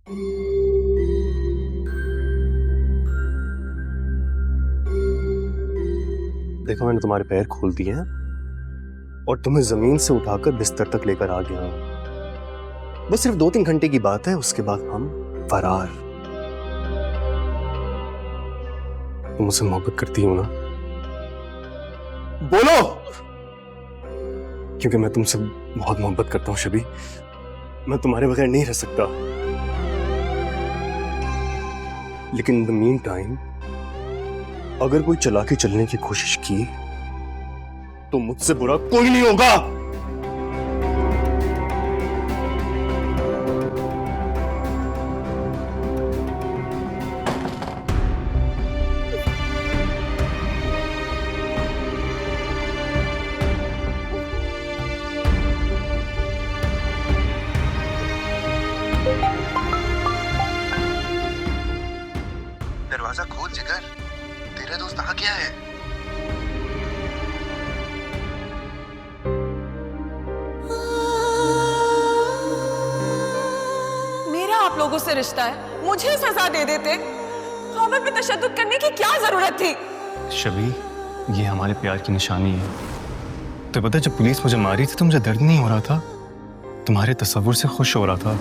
देखो, मैंने तुम्हारे पैर खोल दिए हैं और तुम्हें जमीन से उठाकर बिस्तर तक लेकर आ गया हूं। बस सिर्फ 2-3 घंटे की बात है, उसके बाद हम फरार। तुम मुझसे मोहब्बत करती हो ना? बोलो। क्योंकि मैं तुमसे बहुत मोहब्बत करता हूं शबी। मैं तुम्हारे बगैर नहीं रह सकता। लेकिन इन द मीन टाइम अगर कोई चालाकी चलने की कोशिश की तो मुझसे बुरा कोई नहीं होगा। दरवाजा खोल जिगर, तेरा दोस्त आ गया है। मेरा आप लोगों से रिश्ता है, मुझे सजा दे देते। खावर पे तशद्दुद करने की क्या जरूरत थी? शबी, ये हमारे प्यार की निशानी है। तो पता है, जब पुलिस मुझे मारी थी तो मुझे दर्द नहीं हो रहा था, तुम्हारे तस्वुर से खुश हो रहा था।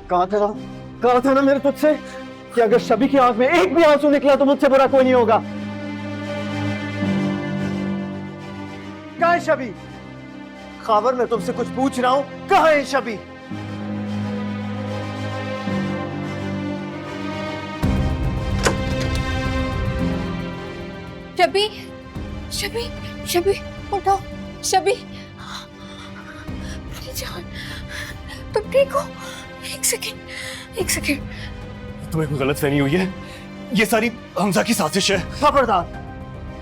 कहा था ना मेरे तुझसे कि अगर शबी की आंख में एक भी आंसू निकला तो मुझसे बुरा कोई नहीं होगा। कहाँ है शबी? खावर, मैं तुमसे कुछ पूछ रहा हूं, कहाँ है शबी? शबी, शबी, शबी, उठो, शबी, मेरी जान, तुम ठीक हो? एक सेकेंड, एक सेकेंड। तुम्हें कोई गलतफहमी हुई है? ये सारी हमजा की साजिश है। खबरदार,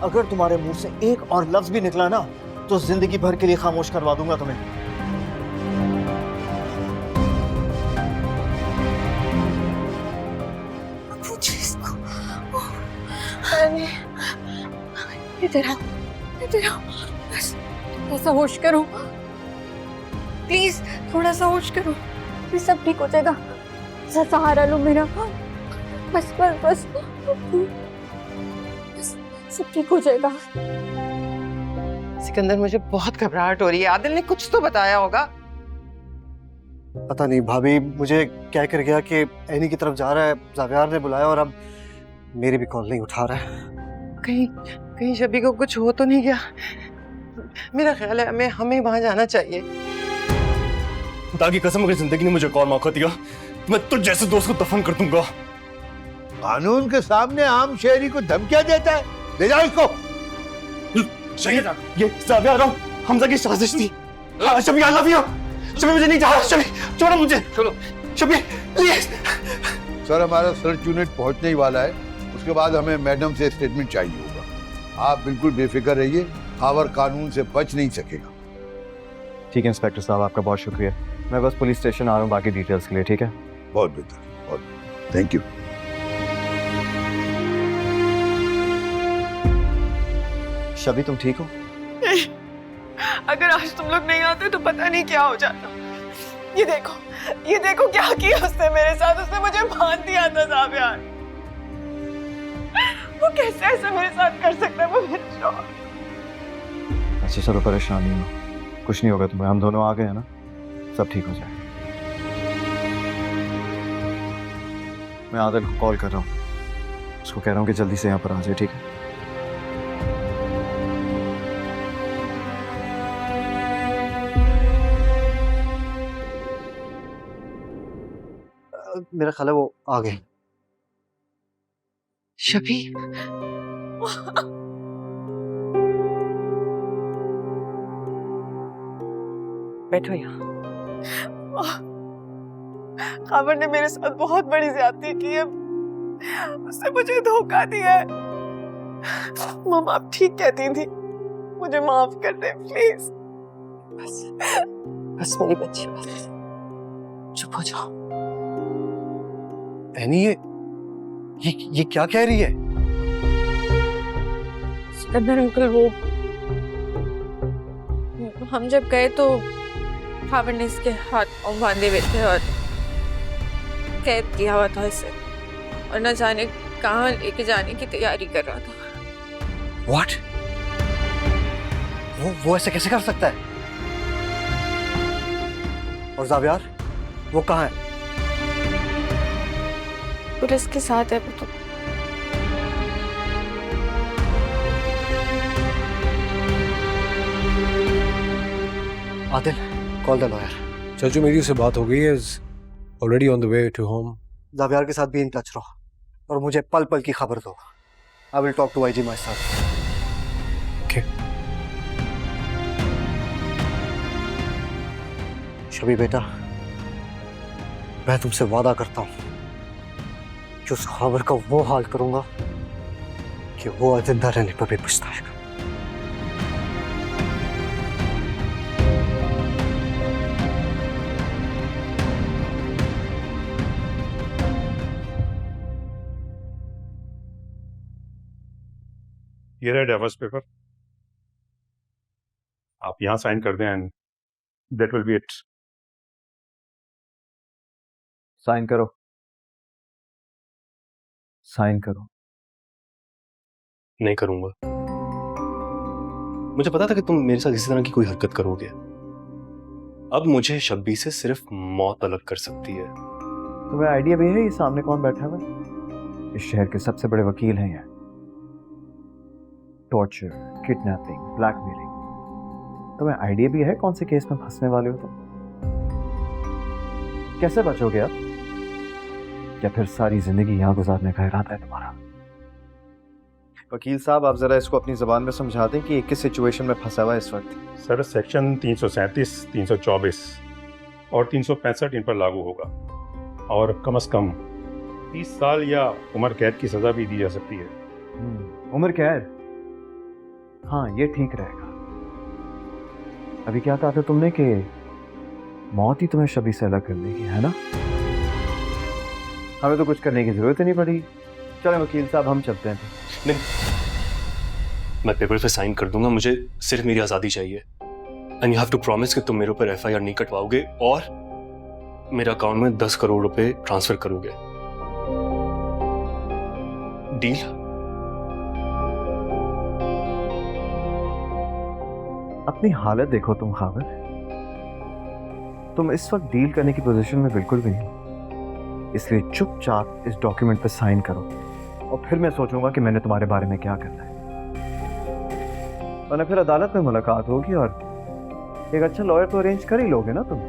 अगर तुम्हारे मुंह से एक और लफ्ज भी निकला ना तो जिंदगी भर के लिए खामोश करवा दूंगा तुम्हें। पूछो इसको। अरे, इधर आओ, इधर आओ, बस थोड़ा सा होश करो, प्लीज थोड़ा सा होश करो, ये सब ठीक हो जाएगा। सहारा लो मेरा, बस बस बस, बस सब ठीक हो जाएगा। सिकंदर, मुझे बहुत घबराहट हो रही है। आदिल ने कुछ तो बताया होगा। पता नहीं भाभी, मुझे क्या कर गया कि एनी की तरफ जा रहा है, जावियार ने बुलाया और अब मेरी भी कॉल नहीं उठा रहा है। कहीं कहीं शबी को कुछ हो तो नहीं गया? मेरा ख्याल है हमें वहां जाना चाहिए। खुदा की कसम, अगर जिंदगी ने मुझे एक और मौका दिया तो मैं तुझ जैसे दोस्त को दफन कर दूंगा। कानून के सामने आम शहरी को धमकियां देता है। ले जाओ इसको। शहीद, ये जावियार और हमजा की साजिश थी। शबी, आई लव यू। शबी, मुझे नहीं जा। शबी, छोड़ो मुझे। छोड़ो शबी, प्लीज। सर, हमारा सर्च यूनिट पहुंचने ही वाला है। उसके बाद हमें मैडम से स्टेटमेंट चाहिए होगा। आप बिल्कुल बेफिक्र रहिए, खावर कानून से बच नहीं सकेगा। ठीक है इंस्पेक्टर साहब, आपका बहुत शुक्रिया। मैं बस पुलिस स्टेशन आ रहा हूँ बाकी डिटेल्स के लिए। ठीक है, बहुत बेहतर, बहुत थैंक यू। शबी तुम ठीक हो? अगर आज तुम लोग नहीं आते तो पता नहीं क्या हो जाता। ये देखो क्या किया उसने मेरे साथ। उसने मुझे बांध दिया था जावियार। वो कैसे ऐसा मेरे साथ कर सकता है? वो मेरा शौहर। अच्छा चलो, परेशान नहीं हो, कुछ नहीं होगा तुम्हें। हम दोनों आ गए हैं ना, सब ठीक हो जाएगा। मैं आदिल को कॉल कर रहा हूँ, उसको कह रहा हूँ कि जल्दी से यहाँ पर आ जाए। ठीक है? मेरा ख्याल है वो आ गए। शबी, बैठो यहाँ। खावर ने मेरे साथ बहुत बड़ी ज्यादती की है। उसने मुझे धोखा दिया है। मम्मा आप ठीक कहती थी, मुझे माफ कर दे प्लीज। बस बस मेरी बच्ची, बस चुप हो जाओ। एनी, ये क्या कह रही है? सिकंदर अंकल, वो हम जब गए तो खाविद ने इसके हाथ पांव बांधे हुए थे और कैद किया हुआ था इसे, और न जाने कहाँ लेके जाने की तैयारी कर रहा था। व्हाट? वो ऐसे कैसे कर सकता है? और जावियार, वो कहाँ है? पुलिस के साथ है वो तो। Adil, call the lawyer. चाचू मेरी उससे बात हो गई है, already on the way to home. Javier के साथ भी इन टच रहो और मुझे पल पल की खबर दो। I will talk to IG myself. Okay. Shabi बेटा, मैं तुमसे वादा करता हूं कि उस खबर का वो हाल करूंगा कि वो जिंदा रहने पर भी पछताएगा। ये रहा डाइवोर्स पेपर, आप यहाँ साइन कर दें and that will be it. Sign करो, साइन करो। नहीं करूंगा। मुझे पता था कि तुम मेरे साथ इसी तरह की कोई हरकत करोगे। अब मुझे शब्बी से सिर्फ मौत अलग कर सकती है। तुम्हें आइडिया भी है ये सामने कौन बैठा हुआ है? इस शहर के सबसे बड़े वकील हैं ये। Torture, kidnapping, blackmailing. तुम्हें आइडिया भी है कौन से केस में फंसने वाले हो तुम? कैसे बचोगे आप? या फिर सारी जिंदगी यहां गुजारने का इरादा है तुम्हारा? वकील साहब, आप जरा इसको अपनी जुबान में समझा दें कि किस सिचुएशन में फंसा हुआ है इस वक्त। सर सेक्शन 337, 324 और 365 इन पर लागू होगा और कम से कम 30 साल या उम्र कैद की सजा भी दी जा सकती है। उम्र कैद? हाँ, ये ठीक रहेगा। अभी क्या कहा था तुमने कि मौत ही तुम्हें शबी से अलग कर देगी, है ना? हमें तो कुछ करने की जरूरत ही नहीं पड़ी। चलो वकील साहब, हम चलते हैं। नहीं, मैं पेपर पे साइन कर दूंगा। मुझे सिर्फ मेरी आजादी चाहिए। And you have to promise कि तुम मेरे ऊपर FIR नहीं कटवाओगे और मेरे अकाउंट में 10 करोड़ रुपए ट्रांसफर करोगे। डील? अपनी हालत देखो तुम खाविद, तुम इस वक्त डील करने की पोजीशन में बिल्कुल भी नहीं, इसलिए चुपचाप इस डॉक्यूमेंट पर साइन करो और फिर मैं सोचूंगा कि मैंने तुम्हारे बारे में क्या करना है। वरना फिर अदालत में मुलाकात होगी और एक अच्छा लॉयर तो अरेंज कर ही लोगे ना तुम।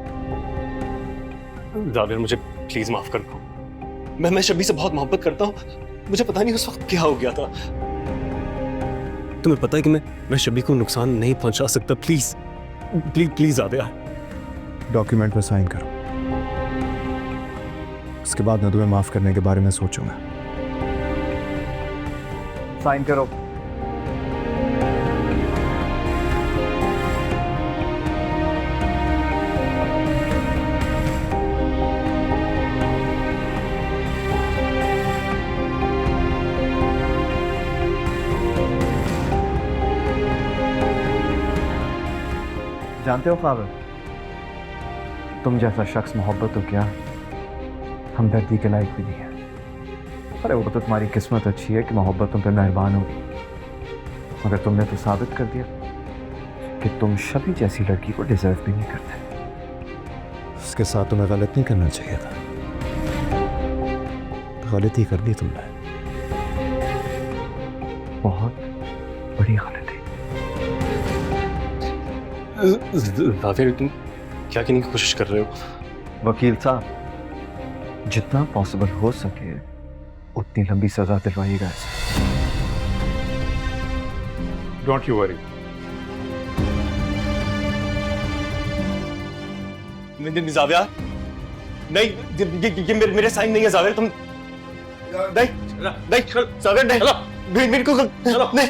जाविर, मुझे प्लीज माफ कर दो। मैं शबी से बहुत मोहब्बत करता हूँ। मुझे पता नहीं उस वक्त क्या हो गया था। तुम्हें पता है कि मैं शबी को नुकसान नहीं पहुंचा सकता। Please please please Javir. Document पर साइन करो, उसके बाद मैं तुम्हें माफ करने के बारे में सोचूंगा। साइन करो। जानते हो खाविद, तुम जैसा शख्स मोहब्बत तो क्या हमदर्दी के लायक भी नहीं है। अरे वो तो तुम्हारी किस्मत अच्छी है कि मोहब्बत तुम पे मेहरबान होगी, मगर तुमने तो साबित कर दिया कि तुम शबी जैसी लड़की को डिजर्व भी नहीं करते। उसके साथ तुम्हें गलत नहीं करना चाहिए था, गलती कर दी तुमने। बहुत बड़ी गलती। जाविर, तुम क्या कहने की कोशिश कर रहे हो? वकील साहब, जितना पॉसिबल हो सके उतनी लंबी सजा दिलवाइएगा इसे। Don't you worry. जाविर, नहीं, ये मेरे साइन नहीं है जाविर। तुम नहीं, जाविर, नहीं, मेरे को नहीं।